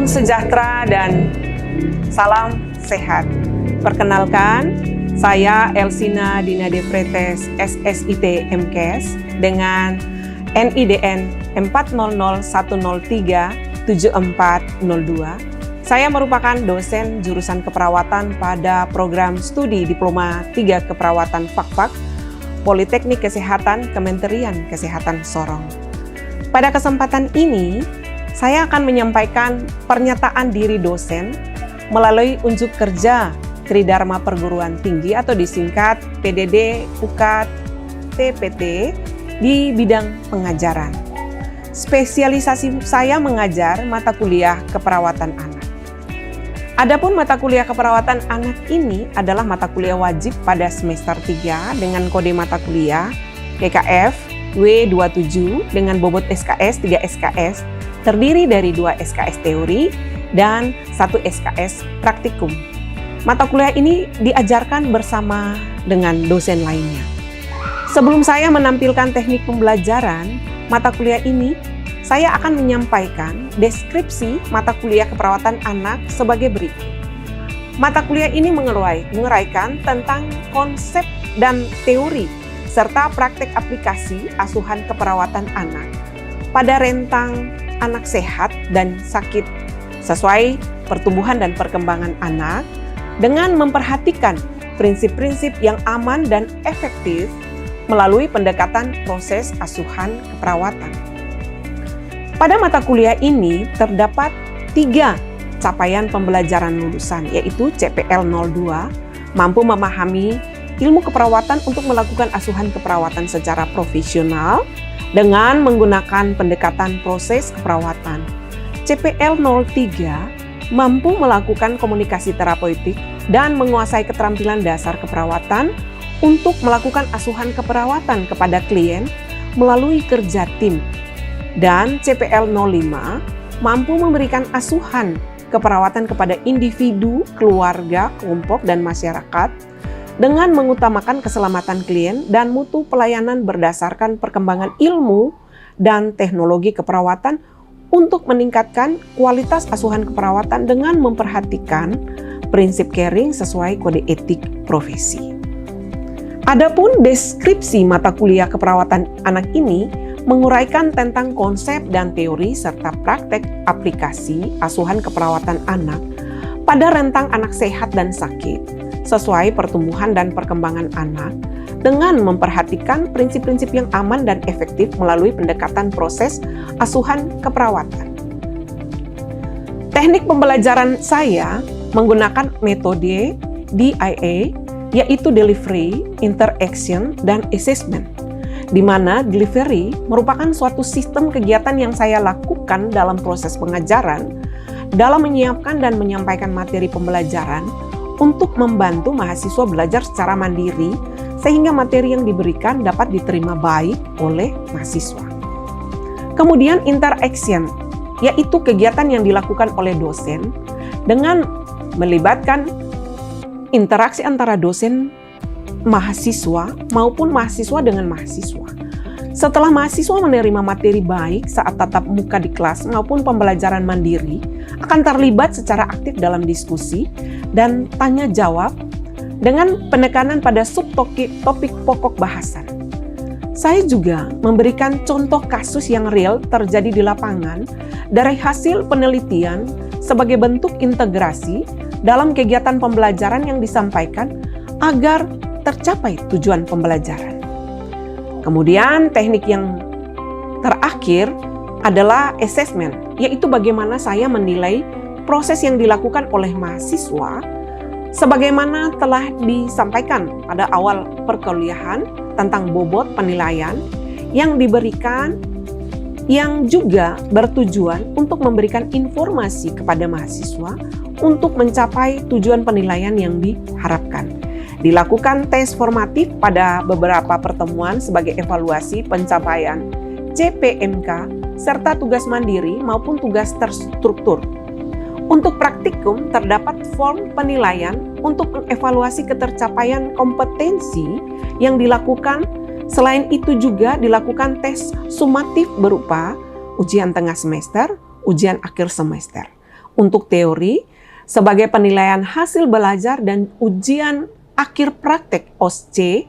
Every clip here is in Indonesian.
sejahtera dan salam sehat. Perkenalkan, saya Elsina Dina De Pretes, SSIT MKes dengan NIDN 400103742. Saya merupakan dosen jurusan keperawatan pada program studi Diploma 3 Keperawatan Fakfak Politeknik Kesehatan Kementerian Kesehatan Sorong. Pada kesempatan ini, saya akan menyampaikan pernyataan diri dosen melalui unjuk kerja Tridharma Perguruan Tinggi atau disingkat PDD UKT TPT di bidang pengajaran. Spesialisasi saya mengajar mata kuliah keperawatan anak. Adapun mata kuliah keperawatan anak ini adalah mata kuliah wajib pada semester 3 dengan kode mata kuliah PKF W27 dengan bobot SKS 3 SKS terdiri dari 2 SKS teori dan 1 SKS praktikum. Mata kuliah ini diajarkan bersama dengan dosen lainnya. Sebelum saya menampilkan teknik pembelajaran mata kuliah ini, saya akan menyampaikan deskripsi mata kuliah keperawatan anak sebagai berikut. Mata kuliah ini menguraikan tentang konsep dan teori serta praktek aplikasi asuhan keperawatan anak pada rentang anak sehat dan sakit sesuai pertumbuhan dan perkembangan anak dengan memperhatikan prinsip-prinsip yang aman dan efektif melalui pendekatan proses asuhan keperawatan. Pada mata kuliah ini terdapat 3 capaian pembelajaran lulusan, yaitu CPL 02, mampu memahami ilmu keperawatan untuk melakukan asuhan keperawatan secara profesional dengan menggunakan pendekatan proses keperawatan. CPL 03, mampu melakukan komunikasi terapeutik dan menguasai keterampilan dasar keperawatan untuk melakukan asuhan keperawatan kepada klien melalui kerja tim. Dan CPL 05 mampu memberikan asuhan keperawatan kepada individu, keluarga, kelompok, dan masyarakat dengan mengutamakan keselamatan klien dan mutu pelayanan berdasarkan perkembangan ilmu dan teknologi keperawatan untuk meningkatkan kualitas asuhan keperawatan dengan memperhatikan prinsip caring sesuai kode etik profesi. Adapun deskripsi mata kuliah keperawatan anak ini menguraikan tentang konsep dan teori serta praktek aplikasi asuhan keperawatan anak pada rentang anak sehat dan sakit sesuai pertumbuhan dan perkembangan anak dengan memperhatikan prinsip-prinsip yang aman dan efektif melalui pendekatan proses asuhan keperawatan. Teknik pembelajaran saya menggunakan metode DIA, yaitu Delivery, Interaction, dan Assessment, di mana delivery merupakan suatu sistem kegiatan yang saya lakukan dalam proses pengajaran dalam menyiapkan dan menyampaikan materi pembelajaran untuk membantu mahasiswa belajar secara mandiri sehingga materi yang diberikan dapat diterima baik oleh mahasiswa. Kemudian interaction, yaitu kegiatan yang dilakukan oleh dosen dengan melibatkan interaksi antara dosen mahasiswa maupun mahasiswa dengan mahasiswa. Setelah mahasiswa menerima materi baik saat tatap muka di kelas maupun pembelajaran mandiri, akan terlibat secara aktif dalam diskusi dan tanya jawab dengan penekanan pada subtopik pokok bahasan. Saya juga memberikan contoh kasus yang real terjadi di lapangan dari hasil penelitian sebagai bentuk integrasi dalam kegiatan pembelajaran yang disampaikan agar tercapai tujuan pembelajaran. Kemudian teknik yang terakhir adalah assessment, yaitu bagaimana saya menilai proses yang dilakukan oleh mahasiswa sebagaimana telah disampaikan pada awal perkuliahan tentang bobot penilaian yang diberikan yang juga bertujuan untuk memberikan informasi kepada mahasiswa untuk mencapai tujuan penilaian yang diharapkan. Dilakukan tes formatif pada beberapa pertemuan sebagai evaluasi pencapaian CPMK serta tugas mandiri maupun tugas terstruktur. Untuk praktikum terdapat form penilaian untuk mengevaluasi ketercapaian kompetensi yang dilakukan. Selain itu juga dilakukan tes sumatif berupa ujian tengah semester, ujian akhir semester. untuk teori sebagai penilaian hasil belajar dan ujian akhir praktek OSCE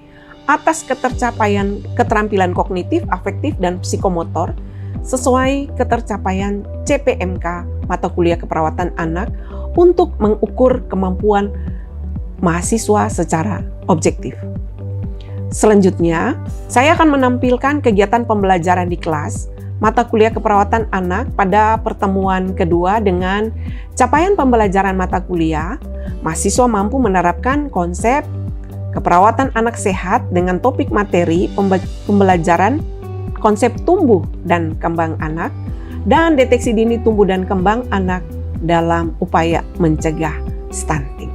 atas ketercapaian keterampilan kognitif, afektif, dan psikomotor sesuai ketercapaian CPMK mata kuliah keperawatan anak untuk mengukur kemampuan mahasiswa secara objektif. Selanjutnya, saya akan menampilkan kegiatan pembelajaran di kelas mata kuliah keperawatan anak pada pertemuan kedua dengan capaian pembelajaran mata kuliah. Mahasiswa mampu menerapkan konsep keperawatan anak sehat dengan topik materi pembelajaran konsep tumbuh dan kembang anak dan deteksi dini tumbuh dan kembang anak dalam upaya mencegah stunting.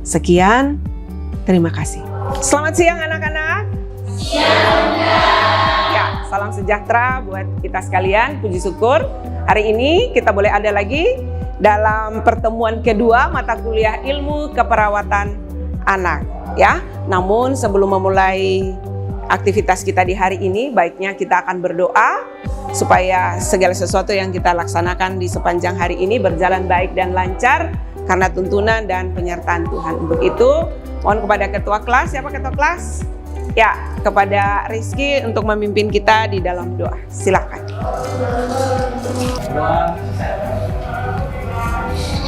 Sekian, terima kasih. Selamat siang anak-anak. Ya, salam sejahtera buat kita sekalian, puji syukur. Hari ini kita boleh ada lagi dalam pertemuan kedua mata kuliah ilmu keperawatan anak. Ya, namun sebelum memulai aktivitas kita di hari ini, baiknya kita akan berdoa supaya segala sesuatu yang kita laksanakan di sepanjang hari ini berjalan baik dan lancar karena tuntunan dan penyertaan Tuhan. Untuk itu, mohon kepada ketua kelas, siapa ketua kelas? Ya, kepada Rizky untuk memimpin kita di dalam doa. Silakan.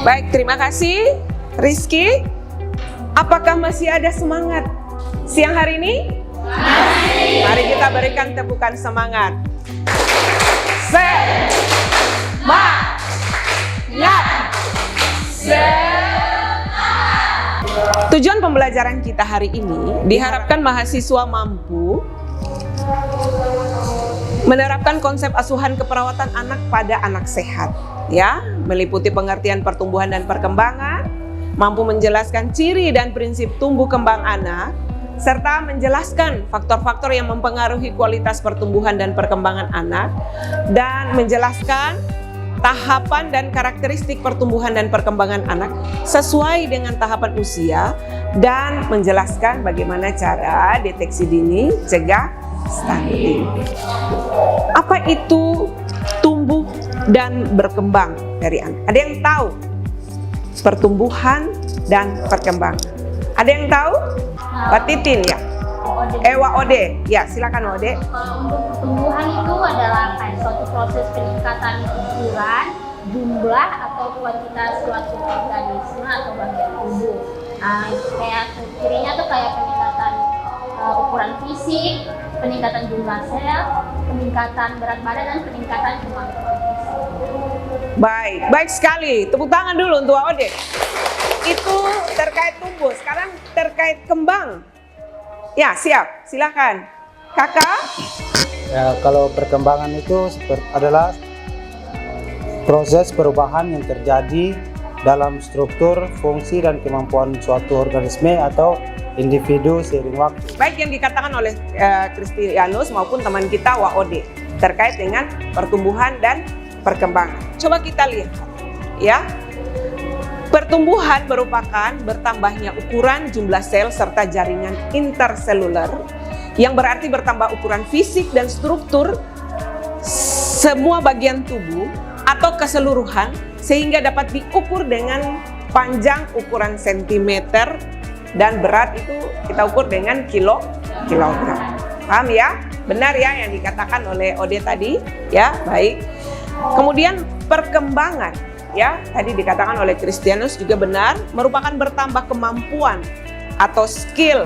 Baik, terima kasih Rizky. Apakah masih ada semangat siang hari ini? Masih. Mari kita berikan tepukan semangat. Semangat. Tujuan pembelajaran kita hari ini diharapkan mahasiswa mampu menerapkan konsep asuhan keperawatan anak pada anak sehat, ya, meliputi pengertian pertumbuhan dan perkembangan, mampu menjelaskan ciri dan prinsip tumbuh kembang anak, serta menjelaskan faktor-faktor yang mempengaruhi kualitas pertumbuhan dan perkembangan anak, dan menjelaskan tahapan dan karakteristik pertumbuhan dan perkembangan anak sesuai dengan tahapan usia, dan menjelaskan bagaimana cara deteksi dini cegah stunting. Apa itu tumbuh dan berkembang dari anak? Ada yang tahu pertumbuhan dan perkembangan? Ada yang tahu? Pak Titin ya? Wak Ode, ya silakan Wak Ode. Kalau untuk pertumbuhan itu adalah kayak suatu proses peningkatan ukuran, jumlah atau kuantitas suatu organisme atau bagian tubuh. Nah, kayak cirinya tuh kayak peningkatan ukuran fisik, peningkatan jumlah sel, peningkatan berat badan, dan peningkatan kemampuan fisik. Baik sekali. Tepuk tangan dulu untuk Wak Ode. Itu terkait tumbuh. Sekarang terkait kembang. Ya, siap. Silakan. Kakak? Ya, kalau perkembangan itu adalah proses perubahan yang terjadi dalam struktur, fungsi, dan kemampuan suatu organisme atau individu seiring waktu. Baik yang dikatakan oleh Kristianus maupun teman kita Wak Ode terkait dengan pertumbuhan dan perkembangan. Coba kita lihat, ya. Pertumbuhan merupakan bertambahnya ukuran, jumlah sel, serta jaringan interseluler yang berarti bertambah ukuran fisik dan struktur semua bagian tubuh atau keseluruhan sehingga dapat diukur dengan panjang ukuran sentimeter dan berat itu kita ukur dengan kilogram. Paham ya? Benar ya yang dikatakan oleh Ode tadi? Ya, baik. Kemudian perkembangan, ya, tadi dikatakan oleh Kristianus juga benar, merupakan bertambah kemampuan atau skill,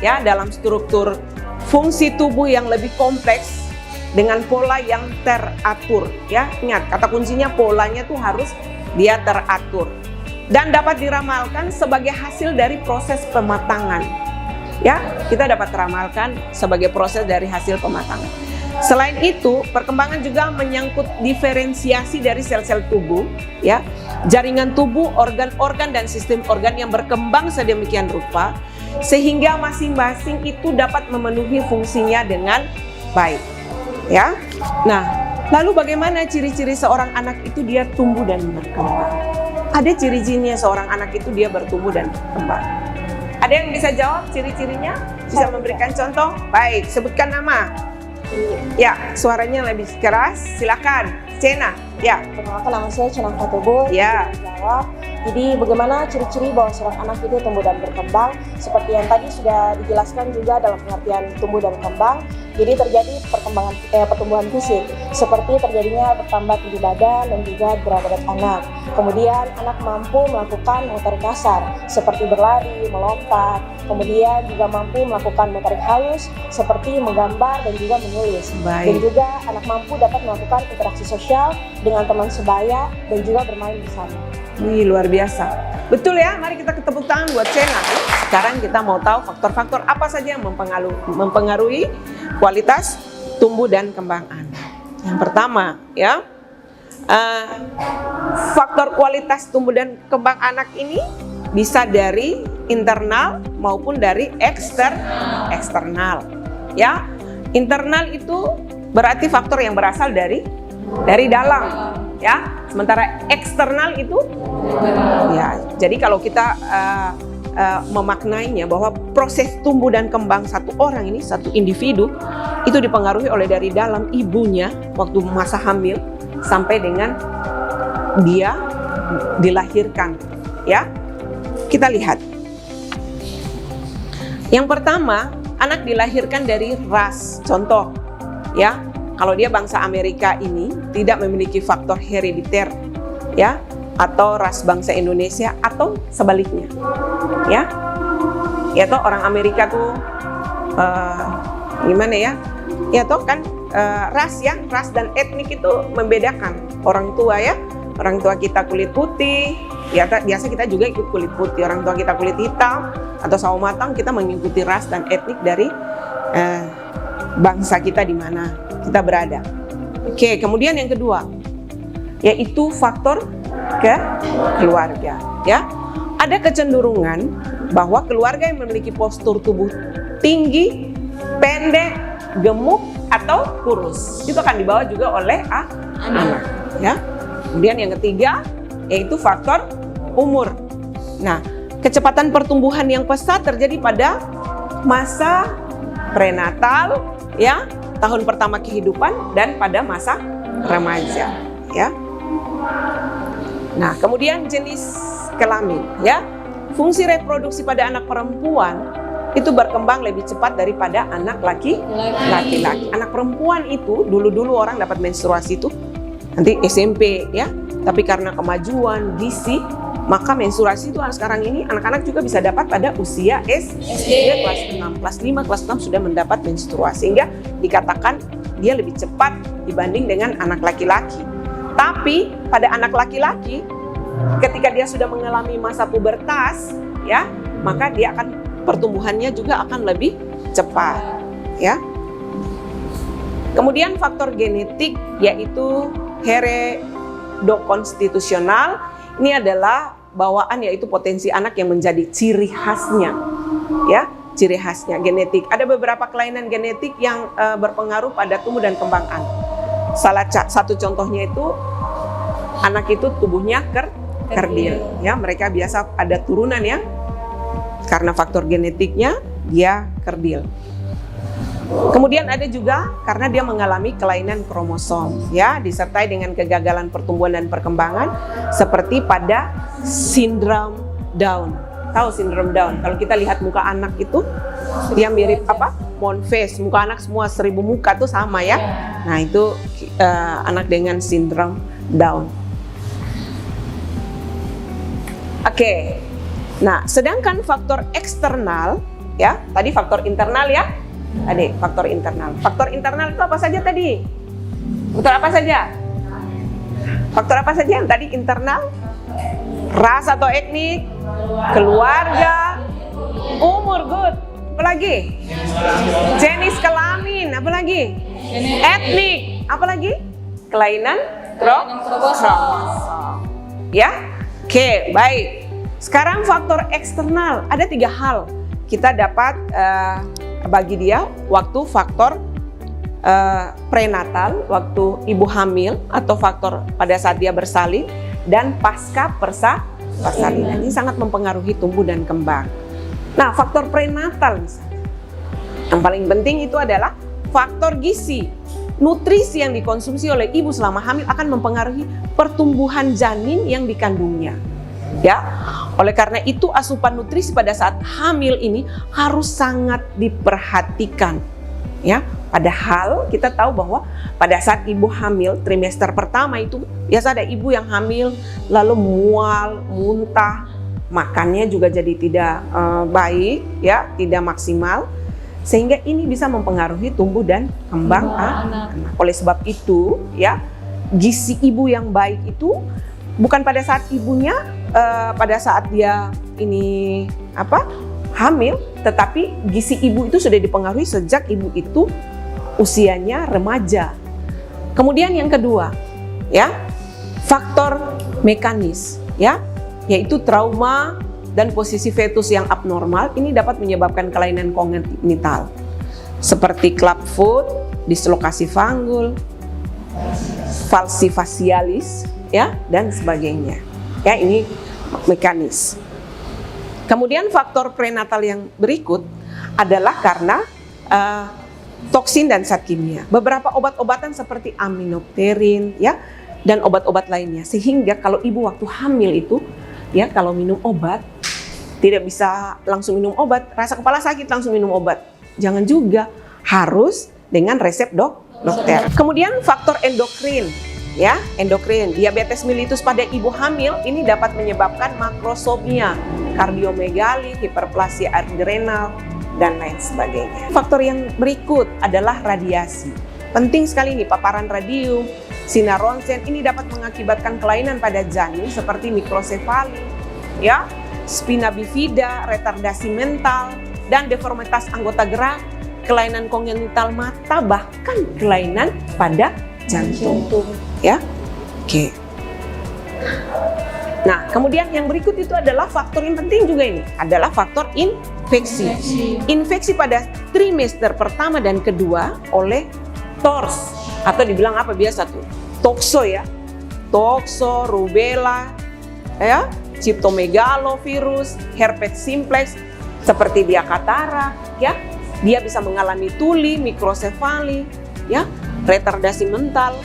ya, dalam struktur fungsi tubuh yang lebih kompleks dengan pola yang teratur, ya. Ingat, kata kuncinya polanya tuh harus dia teratur dan dapat diramalkan sebagai hasil dari proses pematangan. Ya, kita dapat teramalkan sebagai proses dari hasil pematangan. Selain itu, perkembangan juga menyangkut diferensiasi dari sel-sel tubuh, ya, jaringan tubuh, organ-organ dan sistem organ yang berkembang sedemikian rupa sehingga masing-masing itu dapat memenuhi fungsinya dengan baik, ya. Nah, lalu bagaimana ciri-ciri seorang anak itu dia tumbuh dan berkembang? Ada ciri-cirinya seorang anak itu dia bertumbuh dan berkembang. Ada yang bisa jawab ciri-cirinya? Bisa memberikan contoh? Baik, sebutkan nama. Ya, suaranya lebih keras. Silakan. Cena. Ya. Perkenalkan, nama saya Cenang Fatobo. Ya. Jawab. Jadi bagaimana ciri-ciri bahwa seorang anak itu tumbuh dan berkembang? Seperti yang tadi sudah dijelaskan juga dalam pengertian tumbuh dan kembang. Jadi terjadi pertumbuhan fisik, seperti terjadinya bertambah tinggi badan dan juga berat badan anak. Kemudian anak mampu melakukan motorik kasar, seperti berlari, melompat. Kemudian juga mampu melakukan motorik halus, seperti menggambar dan juga menulis. Baik. Dan juga anak mampu dapat melakukan interaksi sosial dengan teman sebaya dan juga bermain bersama. Wih, luar biasa. Betul ya, mari kita tepuk tangan buat Cena. Sekarang kita mau tahu faktor-faktor apa saja yang mempengaruhi kualitas tumbuh dan kembang anak. Yang pertama ya, faktor kualitas tumbuh dan kembang anak ini bisa dari internal maupun dari eksternal. Ya, internal itu berarti faktor yang berasal dari dalam. Ya, sementara eksternal itu ya. Jadi kalau kita memaknainya bahwa proses tumbuh dan kembang satu orang ini, satu individu itu dipengaruhi oleh dari dalam ibunya waktu masa hamil sampai dengan dia dilahirkan. Ya, kita lihat. Yang pertama, anak dilahirkan dari ras. Contoh, ya. Kalau dia bangsa Amerika ini tidak memiliki faktor herediter, ya, atau ras bangsa Indonesia atau sebaliknya, ya toh orang Amerika tuh gimana ya, toh kan ras dan etnik itu membedakan orang tua ya. Orang tua kita kulit putih, ya biasa kita juga ikut kulit putih. Orang tua kita kulit hitam atau sawo matang, kita mengikuti ras dan etnik dari bangsa kita di mana kita berada. Oke, kemudian yang kedua yaitu faktor keluarga. Ya, ada kecenderungan bahwa keluarga yang memiliki postur tubuh tinggi, pendek, gemuk atau kurus itu akan dibawa juga oleh anak. Ya, kemudian yang ketiga yaitu faktor umur. Nah, kecepatan pertumbuhan yang pesat terjadi pada masa prenatal, ya, tahun pertama kehidupan dan pada masa remaja, ya. Nah, kemudian jenis kelamin, ya. Fungsi reproduksi pada anak perempuan itu berkembang lebih cepat daripada anak laki-laki. Anak perempuan itu dulu orang dapat menstruasi itu nanti SMP, ya. Tapi karena kemajuan gizi, maka menstruasi itu sekarang ini anak-anak juga bisa dapat pada usia SD kelas 6, kelas 5, kelas 6 sudah mendapat menstruasi, sehingga dikatakan dia lebih cepat dibanding dengan anak laki-laki. Tapi pada anak laki-laki ketika dia sudah mengalami masa pubertas, ya, maka dia akan pertumbuhannya juga akan lebih cepat, ya. Kemudian faktor genetik yaitu heredokonstitusional. Ini adalah bawaan, yaitu potensi anak yang menjadi ciri khasnya, ya, ciri khasnya genetik. Ada beberapa kelainan genetik yang berpengaruh pada tumbuh dan kembang anak. Salah satu contohnya itu anak itu tubuhnya kerdil, ya, mereka biasa ada turunan yang karena faktor genetiknya dia kerdil. Kemudian ada juga karena dia mengalami kelainan kromosom, ya, disertai dengan kegagalan pertumbuhan dan perkembangan seperti pada sindrom Down. Tahu sindrom Down? Kalau kita lihat muka anak itu dia mirip apa? Moon face, muka anak semua 1000 muka tuh sama, ya. Nah, itu anak dengan sindrom Down. Oke. Nah, sedangkan faktor eksternal, ya, tadi faktor internal, ya. Tadi faktor internal. Faktor internal itu apa saja tadi? Faktor apa saja? Faktor apa saja yang tadi internal? Ras atau etnik, keluarga, umur, good. Apa lagi? Jenis kelamin, apa lagi? Etnik, apa lagi? Kelainan kromosom. Ya? Oke, baik. Sekarang faktor eksternal, ada 3 hal. Kita dapat bagi dia waktu faktor prenatal, waktu ibu hamil, atau faktor pada saat dia bersalin, dan pasca persalinan. Ini sangat mempengaruhi tumbuh dan kembang. Nah, faktor prenatal misalnya, yang paling penting itu adalah faktor gizi. nutrisi yang dikonsumsi oleh ibu selama hamil akan mempengaruhi pertumbuhan janin yang dikandungnya. Ya, oleh karena itu asupan nutrisi pada saat hamil ini harus sangat diperhatikan. Ya, padahal kita tahu bahwa pada saat ibu hamil trimester pertama itu biasa ada ibu yang hamil lalu mual, muntah, makannya juga jadi tidak baik, ya, tidak maksimal. Sehingga ini bisa mempengaruhi tumbuh dan kembang anak. Oleh sebab itu, ya, gizi ibu yang baik itu bukan pada saat ibunya, pada saat dia ini hamil, tetapi gizi ibu itu sudah dipengaruhi sejak ibu itu usianya remaja. Kemudian yang kedua, ya, faktor mekanis, ya, yaitu trauma dan posisi fetus yang abnormal ini dapat menyebabkan kelainan kongenital seperti clubfoot, dislokasi fanggul, falsifacialis, ya, dan sebagainya. Ya, ini mekanis. Kemudian faktor prenatal yang berikut adalah karena toksin dan zat kimia. Beberapa obat-obatan seperti aminopterin, ya, dan obat-obat lainnya. Sehingga kalau ibu waktu hamil itu, ya, kalau minum obat tidak bisa langsung minum obat, rasa kepala sakit langsung minum obat. Jangan juga, harus dengan resep dokter. Kemudian faktor endokrin, ya, endokrin. Diabetes mellitus pada ibu hamil ini dapat menyebabkan makrosomia, kardiomegali, hiperplasia adrenal, dan lain sebagainya. Faktor yang berikut adalah radiasi. Penting sekali nih, paparan radium, sinar ronsen ini dapat mengakibatkan kelainan pada janin seperti mikrosefali, ya, spina bifida, retardasi mental, dan deformitas anggota gerak, kelainan kongenital mata, bahkan kelainan pada jantung. Ya, oke. Nah, kemudian yang berikut itu adalah faktor yang penting juga ini, adalah faktor infeksi. Infeksi pada trimester pertama dan kedua oleh TORS, atau dibilang apa biasa tuh? Tokso, ya. Tokso, rubella, ya, cytomegalovirus, herpes simplex, seperti dia katarak, ya, dia bisa mengalami tuli, mikrosefali, ya, retardasi mental,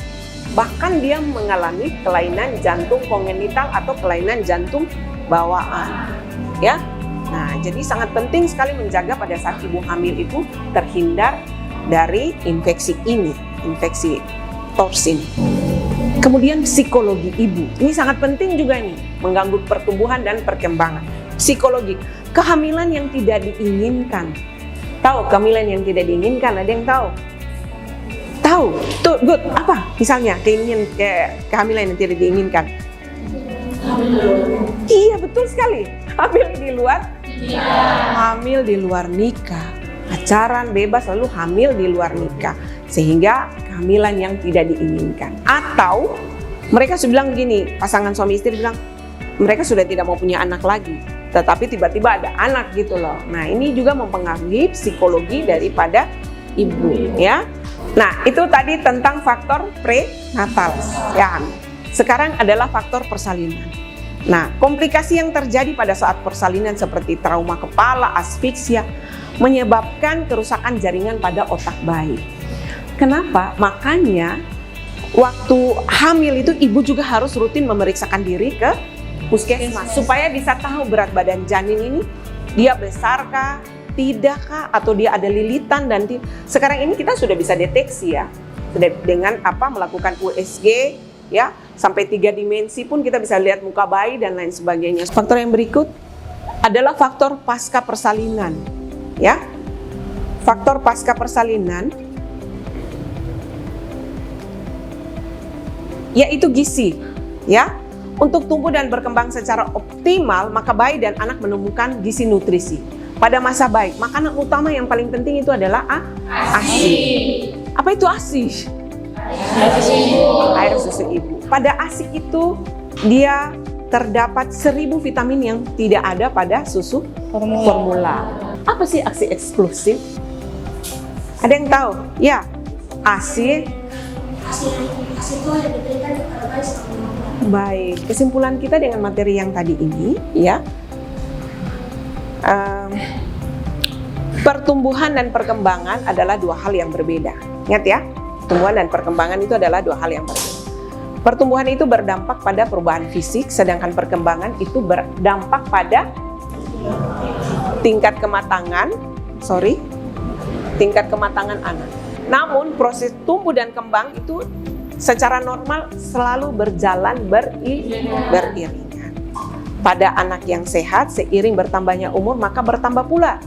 bahkan dia mengalami kelainan jantung kongenital atau kelainan jantung bawaan, ya. Nah, jadi sangat penting sekali menjaga pada saat ibu hamil itu terhindar dari infeksi ini, infeksi TORS ini. Kemudian psikologi ibu, ini sangat penting juga nih, mengganggu pertumbuhan dan perkembangan. Psikologi, kehamilan yang tidak diinginkan. Tahu kehamilan yang tidak diinginkan, ada yang tahu? Tahu, tuh good, apa misalnya kehamilan yang tidak diinginkan? Iya, betul sekali, hamil di luar hamil di luar nikah, pacaran bebas lalu hamil di luar nikah, sehingga kehamilan yang tidak diinginkan. Atau mereka sudah bilang gini, pasangan suami istri bilang mereka sudah tidak mau punya anak lagi, tetapi tiba-tiba ada anak gitu loh. Nah, ini juga mempengaruhi psikologi daripada ibu, ya. Nah, itu tadi tentang faktor prenatal, ya. Sekarang adalah faktor persalinan. Nah, komplikasi yang terjadi pada saat persalinan seperti trauma kepala, asfiksia, menyebabkan kerusakan jaringan pada otak bayi. Kenapa? Makanya waktu hamil itu ibu juga harus rutin memeriksakan diri ke puskesmas supaya bisa tahu berat badan janin ini, dia besarkah, tidakkah, atau dia ada lilitan. Dan sekarang ini kita sudah bisa deteksi, ya, sudah dengan melakukan USG, ya, sampai 3 dimensi pun kita bisa lihat muka bayi dan lain sebagainya. Faktor yang berikut adalah faktor pasca persalinan, ya. Faktor pasca persalinan yaitu gizi, ya. Untuk tumbuh dan berkembang secara optimal, maka bayi dan anak menemukan gizi nutrisi. Pada masa bayi, makanan utama yang paling penting itu adalah ASI. Apa itu ASI? Air susu ibu. Pada ASI itu dia terdapat 1000 vitamin yang tidak ada pada susu formula. Apa sih ASI eksklusif? Ada yang tahu? Ya, ASI itu yang diberikan kepada bayi selama 5 bulan. Baik, kesimpulan kita dengan materi yang tadi ini, ya, pertumbuhan dan perkembangan adalah 2 hal yang berbeda. Ingat, ya, pertumbuhan dan perkembangan itu adalah dua hal yang berbeda. Pertumbuhan itu berdampak pada perubahan fisik, sedangkan perkembangan itu berdampak pada tingkat kematangan anak. Namun proses tumbuh dan kembang itu secara normal selalu berjalan beriringan. Pada anak yang sehat, seiring bertambahnya umur maka bertambah pula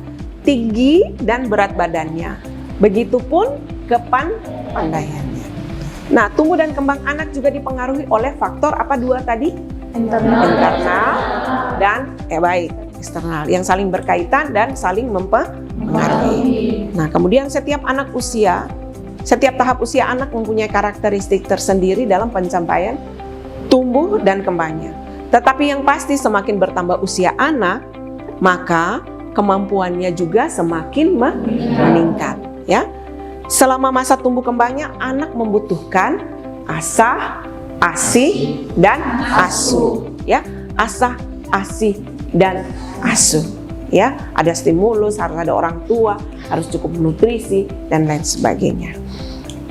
tinggi dan berat badannya. Begitupun kepandaiannya. Nah, tumbuh dan kembang anak juga dipengaruhi oleh faktor apa dua tadi? Internal dan eksternal yang saling berkaitan dan saling mempengaruhi. Nah, kemudian setiap tahap usia anak mempunyai karakteristik tersendiri dalam pencapaian tumbuh dan kembangnya. Tetapi yang pasti semakin bertambah usia anak, maka kemampuannya juga semakin meningkat, ya. Selama masa tumbuh kembangnya, anak membutuhkan asah, asih, dan asuh, ya. Asah, asih, dan asuh, ya. Ada stimulus, harus ada orang tua, harus cukup nutrisi, dan lain sebagainya.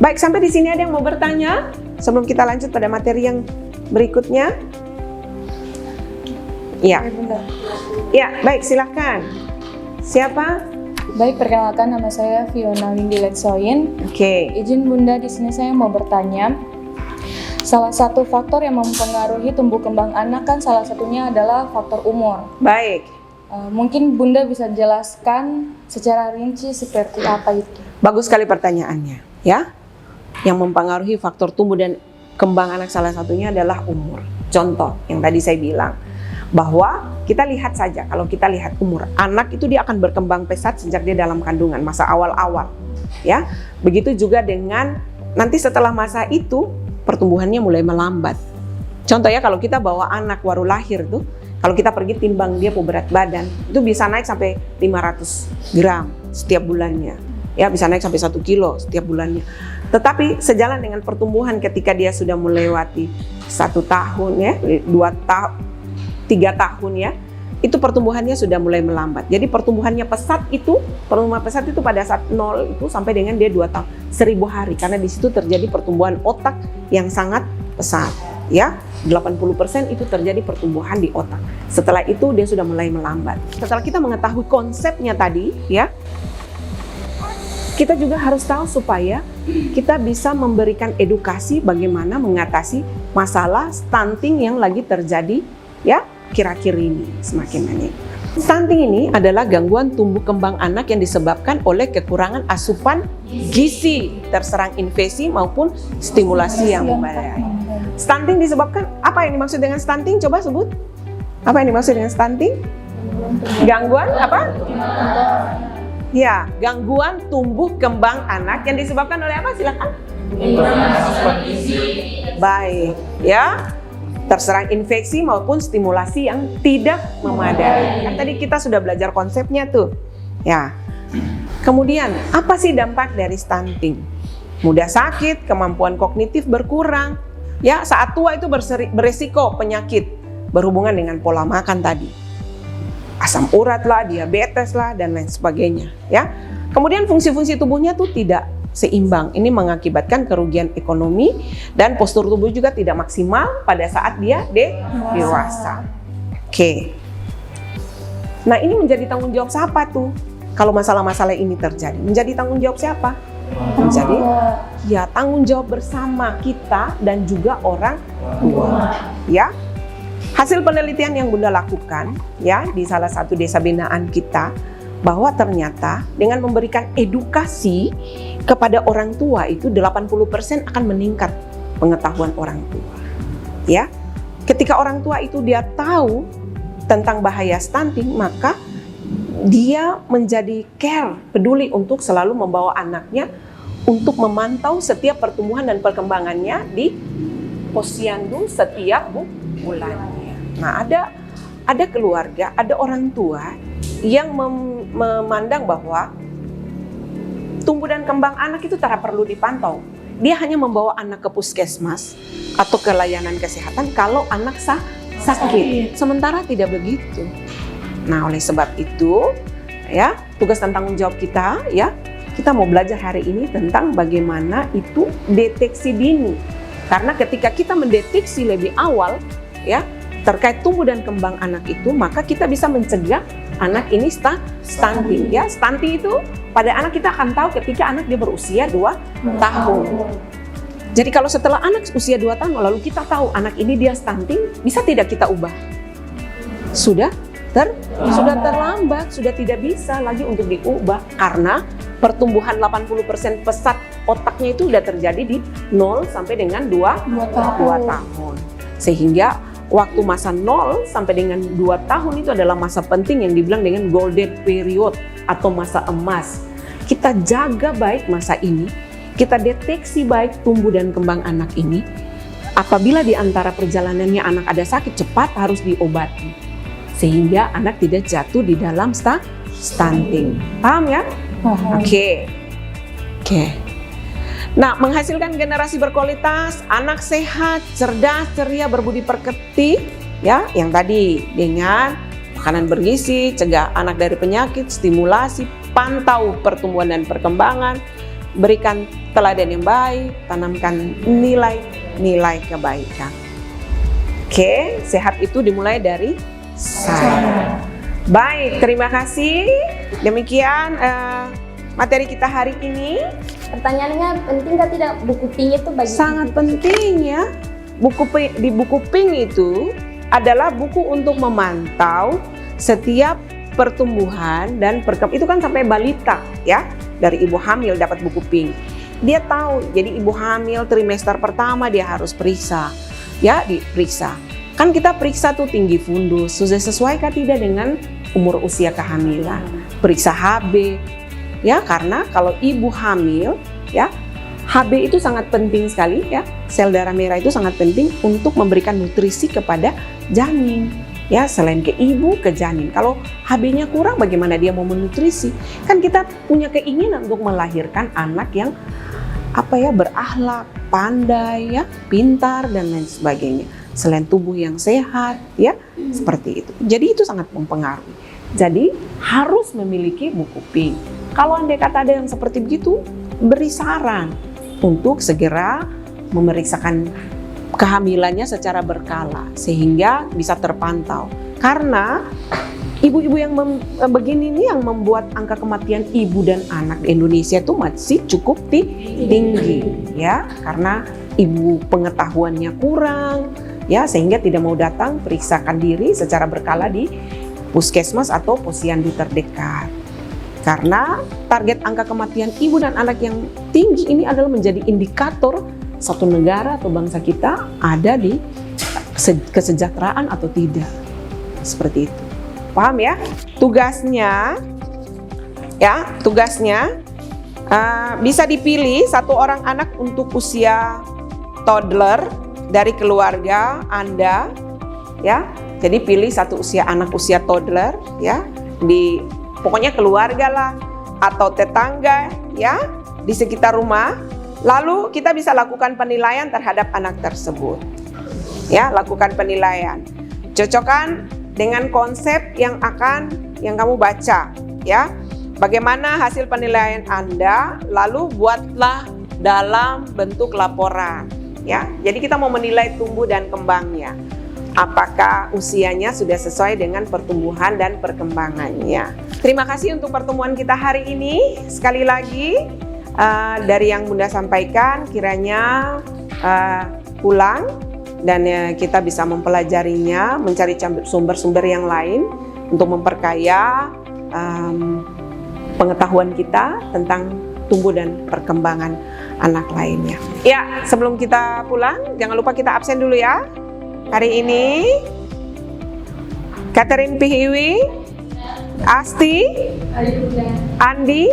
Baik, sampai di sini ada yang mau bertanya sebelum kita lanjut pada materi yang berikutnya? Ya, ya, baik, silakan. Siapa? Baik, perkenalkan nama saya Fiona Windy Letsoin. Oke. Izin Bunda, di sini saya mau bertanya. Salah satu faktor yang mempengaruhi tumbuh kembang anak kan salah satunya adalah faktor umur. Baik. Mungkin Bunda bisa jelaskan secara rinci seperti apa itu? Bagus sekali pertanyaannya, ya. Yang mempengaruhi faktor tumbuh dan kembang anak salah satunya adalah umur. Contoh yang tadi saya bilang, bahwa kita lihat saja, kalau kita lihat umur anak itu dia akan berkembang pesat sejak dia dalam kandungan, masa awal-awal, ya. Begitu juga dengan nanti setelah masa itu pertumbuhannya mulai melambat. Contoh ya, kalau kita bawa anak baru lahir tuh, kalau kita pergi timbang dia berat badan, itu bisa naik sampai 500 gram setiap bulannya, ya, bisa naik sampai 1 kilo setiap bulannya. Tetapi sejalan dengan pertumbuhan ketika dia sudah melewati 1 tahun, ya, 2 tahun, 3 tahun, ya, itu pertumbuhannya sudah mulai melambat. Jadi pertumbuhan pesat itu pada saat 0 itu sampai dengan dia 2 tahun, 1000 hari, karena di situ terjadi pertumbuhan otak yang sangat pesat, ya. 80% itu terjadi pertumbuhan di otak. Setelah itu dia sudah mulai melambat. Setelah kita mengetahui konsepnya tadi, ya, kita juga harus tahu supaya kita bisa memberikan edukasi bagaimana mengatasi masalah stunting yang lagi terjadi, ya, kira-kira ini semakin banyak. Stunting ini adalah gangguan tumbuh kembang anak yang disebabkan oleh kekurangan asupan gizi, terserang infeksi maupun stimulasi yang memadai. Stunting disebabkan, apa yang dimaksud dengan stunting? Coba sebut. Apa yang dimaksud dengan stunting? Gangguan apa? Ya, gangguan tumbuh kembang anak yang disebabkan oleh apa? Silakan. Baik, ya. Terserang infeksi maupun stimulasi yang tidak memadai. Kan tadi kita sudah belajar konsepnya tuh. Ya. Kemudian, apa sih dampak dari stunting? Mudah sakit, kemampuan kognitif berkurang. Ya, saat tua itu beresiko penyakit berhubungan dengan pola makan tadi. Asam urat lah, diabetes lah, dan lain sebagainya. Ya. Kemudian fungsi-fungsi tubuhnya tuh tidak seimbang. Ini mengakibatkan kerugian ekonomi dan postur tubuh juga tidak maksimal pada saat dia dewasa. Oke. Nah, ini menjadi tanggung jawab siapa tuh? Kalau masalah-masalah ini terjadi, menjadi tanggung jawab siapa? Menjadi ya tanggung jawab bersama kita dan juga orang tua. Ya. Hasil penelitian yang Bunda lakukan, ya, di salah satu desa binaan kita, bahwa ternyata dengan memberikan edukasi kepada orang tua itu 80% akan meningkat pengetahuan orang tua. Ya. Ketika orang tua itu dia tahu tentang bahaya stunting, maka dia menjadi care, peduli untuk selalu membawa anaknya untuk memantau setiap pertumbuhan dan perkembangannya di posyandu setiap bulannya. Nah, ada keluarga, ada orang tua yang memandang bahwa tumbuh dan kembang anak itu tidak perlu dipantau. Dia hanya membawa anak ke puskesmas atau ke layanan kesehatan kalau anak sakit. Sementara tidak begitu. Nah, oleh sebab itu, ya, tugas dan tanggung jawab kita, ya, kita mau belajar hari ini tentang bagaimana itu deteksi dini. Karena ketika kita mendeteksi lebih awal ya terkait tumbuh dan kembang anak itu, maka kita bisa mencegah anak ini stunting ya. Stunting itu pada anak kita akan tahu ketika anak dia berusia 2 tahun. Jadi kalau setelah anak usia 2 tahun lalu kita tahu anak ini dia stunting, bisa tidak kita ubah? Sudah terlambat, sudah tidak bisa lagi untuk diubah karena pertumbuhan 80% pesat otaknya itu sudah terjadi di 0 sampai dengan 2 tahun. Sehingga waktu masa 0 sampai dengan 2 tahun itu adalah masa penting yang dibilang dengan golden period atau masa emas. Kita jaga baik masa ini, kita deteksi baik tumbuh dan kembang anak ini. Apabila di antara perjalanannya anak ada sakit, cepat harus diobati. Sehingga anak tidak jatuh di dalam stunting. Paham ya? Oke. Nah, menghasilkan generasi berkualitas, anak sehat, cerdas, ceria, berbudi pekerti, ya, yang tadi dengan makanan bergizi, cegah anak dari penyakit, stimulasi, pantau pertumbuhan dan perkembangan, berikan teladan yang baik, tanamkan nilai-nilai kebaikan. Oke, sehat itu dimulai dari saya. Baik, terima kasih. Demikian materi kita hari ini. Pertanyaannya, penting nggak tidak buku pink itu bagi Sangat penting ya. Di buku pink itu adalah buku untuk memantau setiap pertumbuhan dan perkembangan. Itu kan sampai balita ya. Dari ibu hamil dapat buku pink. Dia tahu, jadi ibu hamil trimester pertama dia harus periksa. Ya, diperiksa. Kan kita periksa tuh tinggi fundus, sudah sesuaikah tidak dengan umur usia kehamilan. Periksa HB, ya karena kalau ibu hamil, ya HB itu sangat penting sekali ya. Sel darah merah itu sangat penting untuk memberikan nutrisi kepada janin. Ya selain ke ibu, ke janin. Kalau HB-nya kurang, bagaimana dia mau menutrisi? Kan kita punya keinginan untuk melahirkan anak yang berakhlak, pandai, ya, pintar dan lain sebagainya. Selain tubuh yang sehat, ya seperti itu. Jadi itu sangat mempengaruhi. Jadi harus memiliki buku pink. Kalau andai kata ada yang seperti begitu, beri saran untuk segera memeriksakan kehamilannya secara berkala sehingga bisa terpantau. Karena ibu-ibu yang begini ini yang membuat angka kematian ibu dan anak di Indonesia itu masih cukup tinggi, ya, karena ibu pengetahuannya kurang. Ya, sehingga tidak mau datang periksakan diri secara berkala di puskesmas atau posyandu terdekat. Karena target angka kematian ibu dan anak yang tinggi ini adalah menjadi indikator satu negara atau bangsa kita ada di kesejahteraan atau tidak. Seperti itu. Paham ya? Tugasnya bisa dipilih satu orang anak untuk usia toddler dari keluarga Anda, ya. Jadi pilih satu anak usia toddler, ya, pokoknya keluarga lah atau tetangga, ya, di sekitar rumah. Lalu kita bisa lakukan penilaian terhadap anak tersebut, ya, lakukan penilaian. Cocokkan dengan konsep yang kamu baca, ya. Bagaimana hasil penilaian Anda, lalu buatlah dalam bentuk laporan. Ya, jadi kita mau menilai tumbuh dan kembangnya. Apakah usianya sudah sesuai dengan pertumbuhan dan perkembangannya. Terima kasih untuk pertemuan kita hari ini. Sekali lagi, dari yang Bunda sampaikan, kiranya pulang dan kita bisa mempelajarinya, mencari sumber-sumber yang lain untuk memperkaya pengetahuan kita tentang tumbuh dan perkembangan anak lainnya. Ya, sebelum kita pulang, jangan lupa kita absen dulu ya. Hari ini, Catherine Pihiwi, Asti, Andi,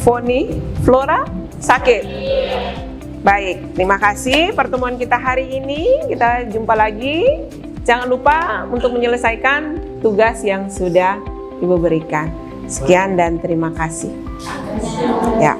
Foni, Flora, sakit. Baik, terima kasih pertemuan kita hari ini. Kita jumpa lagi. Jangan lupa untuk menyelesaikan tugas yang sudah Ibu berikan. Sekian dan terima kasih. Ya.